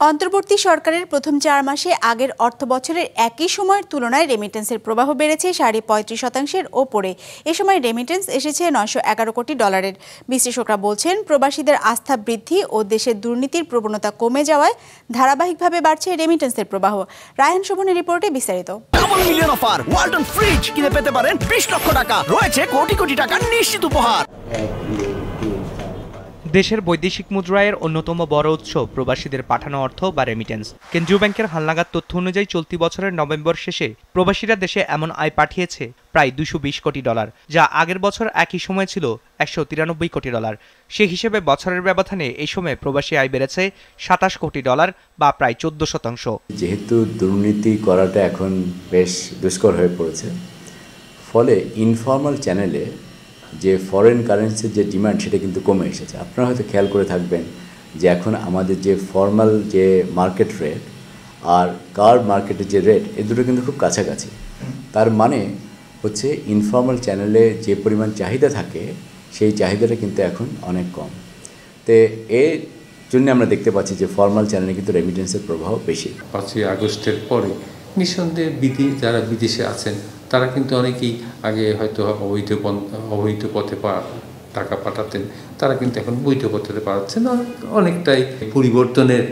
অন্তর্বর্তী সরকারের প্রথম ৪ মাসে আগের অর্থবছরের একই সময়ের তুলনায় রেমিটেন্সের প্রবাহ বেড়েছে ৩৫.৫%-এর ওপরে। এ সময় রেমিটেন্স এসেছে ৯১১ কোটি ডলারের। বিশ্লেষকরা বলছেন, প্রবাসীদের আস্থা বৃদ্ধি ও দেশের দুর্নীতির প্রবণতা কমে যাওয়ায় ধারাবাহিকভাবে বাড়ছে রেমিটেন্সের প্রবাহ। রায়হান শোভনের রিপোর্টে বিস্তারিত। Double million offer, Walton fridge কিনে পেতে পারেন ২০ লক্ষ টাকা, রয়েছে কোটি কোটি টাকার নিশ্চিত উপহার। দেশের বৈদেশিক মুদ্রায়ের অন্যতম বড় উৎস প্রবাসীদের পাঠানো অর্থ বা রেমিটেন্স। কেন্দ্রীয় ব্যাংকের হালনাগাদ তথ্য অনুযায়ী চলতি বছরের নভেম্বর শেষে প্রবাসীরা দেশে এমন আয় পাঠিয়েছে প্রায় ২২০ কোটি ডলার, যা আগের বছর একই সময় ছিল ১৯৩ কোটি ডলার। সে হিসেবে বছরের ব্যবধানে এই সময় প্রবাসী আয় বেড়েছে ২৭ কোটি ডলার বা প্রায় ১৪%। যেহেতু দুর্নীতি করাটা এখন বেশ দুষ্কর হয়ে পড়েছে, ফলে ইনফর্মাল চ্যানেলে যে ফরেন কারেন্সির যে ডিমান্ড সেটা কিন্তু কমে এসেছে। আপনারা হয়তো খেয়াল করে থাকবেন যে এখন আমাদের যে ফর্মাল যে মার্কেট রেট আর কার্ড মার্কেটের যে রেট, এই দুটো কিন্তু খুব কাছাকাছি। তার মানে হচ্ছে ইনফর্মাল চ্যানেলে যে পরিমাণ চাহিদা থাকে সেই চাহিদাটা কিন্তু এখন অনেক কম। তো এর জন্য আমরা দেখতে পাচ্ছি যে ফর্মাল চ্যানেলে কিন্তু রেমিটেন্সের প্রভাব বেশি। ৫ই আগস্টের পরে নিঃসন্দেহে যারা বিদেশে আছেন তারা কিন্তু অনেকেই আগে হয়তো অবৈধ পথে টাকা পাঠাতেন, তারা কিন্তু এখন বৈধ পথে পাঠাচ্ছেন। অনেকটাই পরিবর্তনের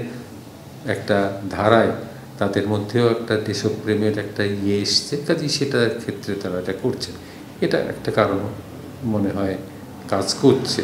একটা ধারায় তাদের মধ্যেও একটা দেশপ্রেমের একটা এসছে, কাজেই সেটার ক্ষেত্রে তারা এটা করছে। এটা একটা কারণ মনে হয় কাজ করছে।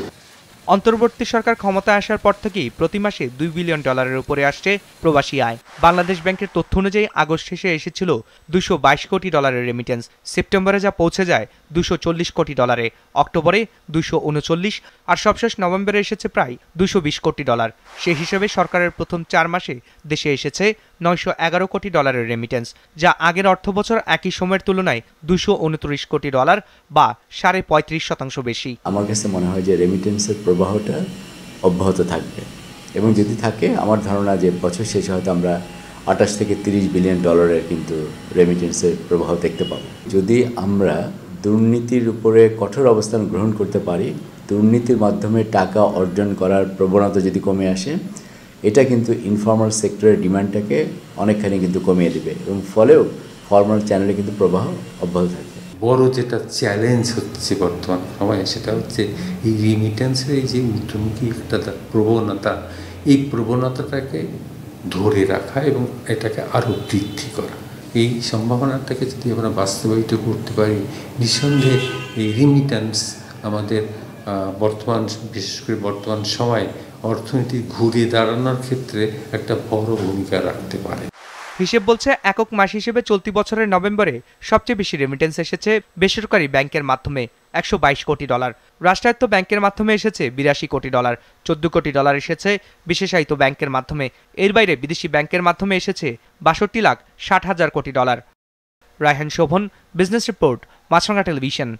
অন্তর্বর্তী সরকার ক্ষমতায় আসার পর থেকেই প্রতি মাসে ২ বিলিয়ন ডলারের উপরে আসছে প্রবাসী আয়। বাংলাদেশ ব্যাংকের তথ্য অনুযায়ী আগস্ট শেষে এসেছিল ২২২ কোটি ডলারের রেমিটেন্স। সেপ্টেম্বরে যা পৌঁছে যায় ২৪০ কোটি ডলারে, অক্টোবরে ২৩৯ আর সবশেষ নভেম্বরে এসেছে প্রায় ২২০ কোটি ডলার। সে হিসেবে সরকারের প্রথম ৪ মাসে দেশে এসেছে ৯১১ কোটি ডলারের রেমিটেন্স, যা আগের অর্থবছর একই সময়ের তুলনায় ২২৯ কোটি ডলার বা ৩৫% বেশি। আমার কাছে মনে হয় যে রেমিটেন্সের প্রবাহটা অব্যাহত থাকবে, এবং যদি থাকে আমার ধারণা যে বছর শেষে হয়তো আমরা ২৮ থেকে ৩০ বিলিয়ন ডলারের কিন্তু রেমিটেন্সের প্রবাহ দেখতে পাবো। যদি আমরা দুর্নীতির উপরে কঠোর অবস্থান গ্রহণ করতে পারি, দুর্নীতির মাধ্যমে টাকা অর্জন করার প্রবণতা যদি কমে আসে, এটা কিন্তু ইনফর্মাল সেক্টরের ডিমান্ডটাকে অনেকখানি কিন্তু কমিয়ে দেবে, এবং ফলেও ফর্মাল চ্যানেলে কিন্তু প্রবাহ অব্যাহত থাকবে। বড় যেটা চ্যালেঞ্জ হচ্ছে বর্তমান সময়ে সেটা হচ্ছে এই রিমিটেন্সের এই যে ঊর্ধ্বমুখী একটা প্রবণতা, এই প্রবণতাটাকে ধরে রাখা এবং এটাকে আরও বৃদ্ধি করা। এই সম্ভাবনাটাকে যদি আমরা বাস্তবায়িত করতে পারি, নিঃসন্দেহে এই রিমিটেন্স আমাদের বিশেষ করে বর্তমান সময়ে অর্থনীতি ঘুরে দাঁড়ানোর ক্ষেত্রে একটা বড় ভূমিকা রাখতে পারে। হিসেব বলছে একক মাস হিসেবে চলতি বছরের নভেম্বরে সবচেয়ে বেশি রেমিটেন্স এসেছে বেসরকারি ব্যাংকের মাধ্যমে ১২২ কোটি ডলার, রাষ্ট্রায়ত্ত ব্যাংকের মাধ্যমে এসেছে ৮২ কোটি ডলার, ১৪ কোটি ডলার এসেছে বিশেষায়িত ব্যাংকের মাধ্যমে। এর বাইরে বিদেশি ব্যাংকের মাধ্যমে এসেছে ৬২,৬০,০০০ কোটি ডলার। Raihan Shovon, business report, Maasranga television.